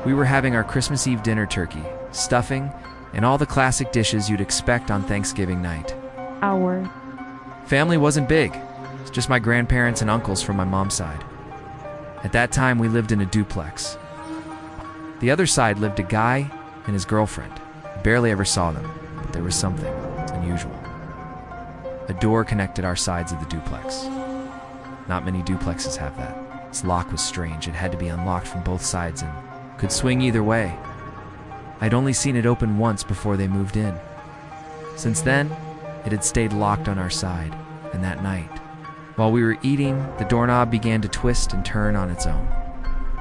We were having our Christmas Eve dinner: turkey, stuffing, and all the classic dishes you'd expect on Thanksgiving night. Our family wasn't big. It was just my grandparents and uncles from my mom's side. At that time, we lived in a duplex. The other side lived a guy and his girlfriend. I barely ever saw them, but there was something unusual. A door connected our sides of the duplex. Not many duplexes have that. Its lock was strange. It had to be unlocked from both sides and could swing either way. I'd only seen it open once before they moved in. Since then, it had stayed locked on our side, and that night, while we were eating, the doorknob began to twist and turn on its own.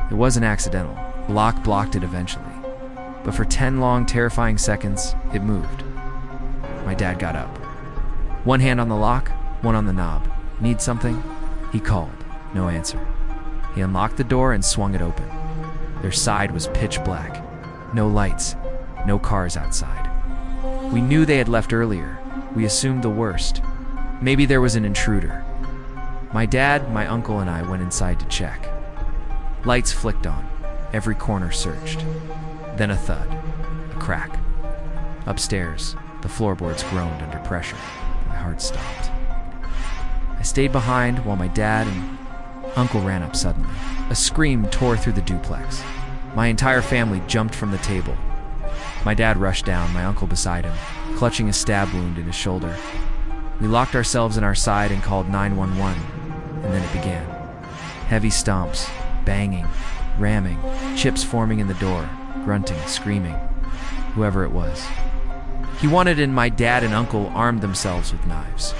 It wasn't accidental. The lock blocked it eventually. But for 10 long, terrifying seconds, it moved. My dad got up. One hand on the lock, one on the knob. Need something? He called. No answer. He unlocked the door and swung it open. Their side was pitch black. No lights, no cars outside. We knew they had left earlier. We assumed the worst. Maybe there was an intruder. My dad, my uncle, and I went inside to check. Lights flicked on. Every corner searched. Then a thud. A crack. Upstairs, the floorboards groaned under pressure. My heart stopped. I stayed behind while my dad and uncle ran up suddenly. A scream tore through the duplex. My entire family jumped from the table. My dad rushed down, my uncle beside him, clutching a stab wound in his shoulder. We locked ourselves in our side and called 911, and then it began. Heavy stomps, banging, ramming, chips forming in the door, grunting, screaming. Whoever it was. He wanted in. My dad and uncle armed themselves with knives.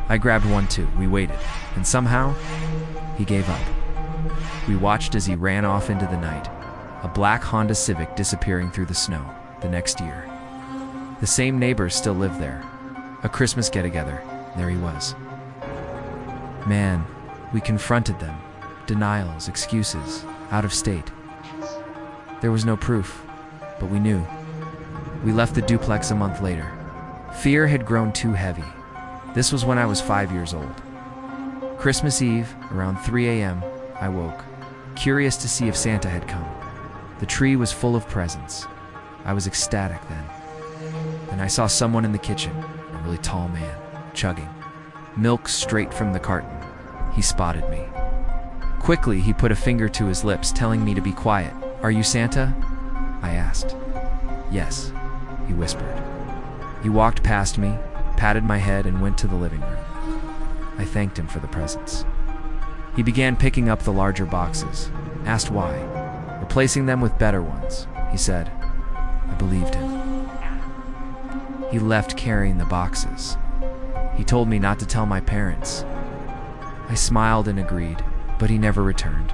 I grabbed one too. We waited, and somehow, he gave up. We watched as he ran off into the night, a black Honda Civic disappearing through the snow. The next year, the same neighbors still lived there. A Christmas get-together, there he was. Man, we confronted them. Denials, excuses, out of state. There was no proof, but we knew. We left the duplex a month later. Fear had grown too heavy. This was when I was 5 years old. Christmas Eve, around 3 a.m., I woke, curious to see if Santa had come. The tree was full of presents. I was ecstatic then. Then I saw someone in the kitchen, a really tall man, chugging milk straight from the carton. He spotted me. Quickly, he put a finger to his lips, telling me to be quiet. "Are you Santa?" I asked. "Yes," he whispered. He walked past me, patted my head, and went to the living room. I thanked him for the presents. He began picking up the larger boxes, asked why, replacing them with better ones. He said, I believed him. He left carrying the boxes. He told me not to tell my parents. I smiled and agreed, but he never returned.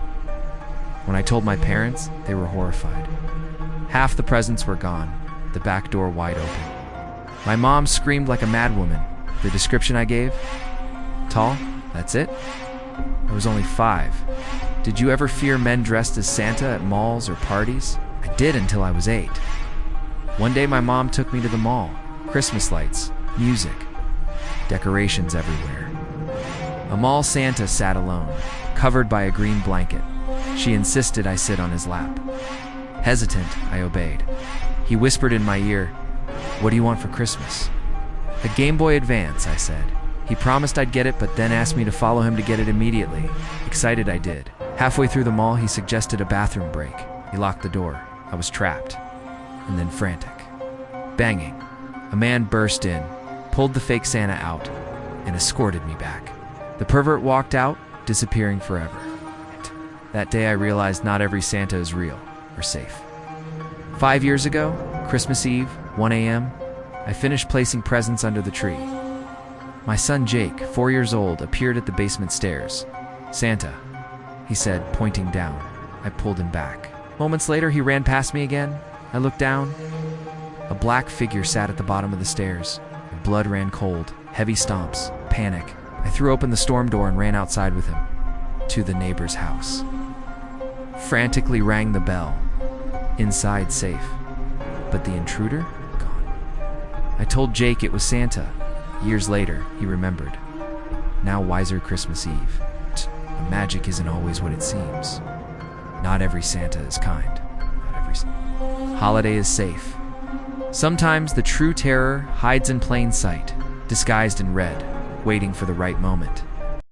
When I told my parents, they were horrified. Half the presents were gone, the back door wide open. My mom screamed like a madwoman. The description I gave? Tall? That's it? I was only 5. Did you ever fear men dressed as Santa at malls or parties? I did until I was 8. One day my mom took me to the mall. Christmas lights, music, decorations everywhere. A mall Santa sat alone, covered by a green blanket. She insisted I sit on his lap. Hesitant, I obeyed. He whispered in my ear, "What do you want for Christmas?" "A Game Boy Advance," I said. He promised I'd get it, but then asked me to follow him to get it immediately. Excited, I did. Halfway through the mall, he suggested a bathroom break. He locked the door. I was trapped. And then frantic. Banging. A man burst in, pulled the fake Santa out, and escorted me back. The pervert walked out, disappearing forever. That day I realized not every Santa is real or safe. 5 years ago, Christmas Eve, 1 a.m., I finished placing presents under the tree. My son Jake, 4 years old, appeared at the basement stairs. "Santa," he said, pointing down. I pulled him back. Moments later, he ran past me again. I looked down. A black figure sat at the bottom of the stairs. My blood ran cold. Heavy stomps. Panic. I threw open the storm door and ran outside with him. To the neighbor's house. Frantically rang the bell. Inside safe. But the intruder? Gone. I told Jake it was Santa. Years later, he remembered. Now wiser Christmas Eve. The magic isn't always what it seems. Not every Santa is kind. Not every Holiday is safe. Sometimes the true terror hides in plain sight, disguised in red, waiting for the right moment.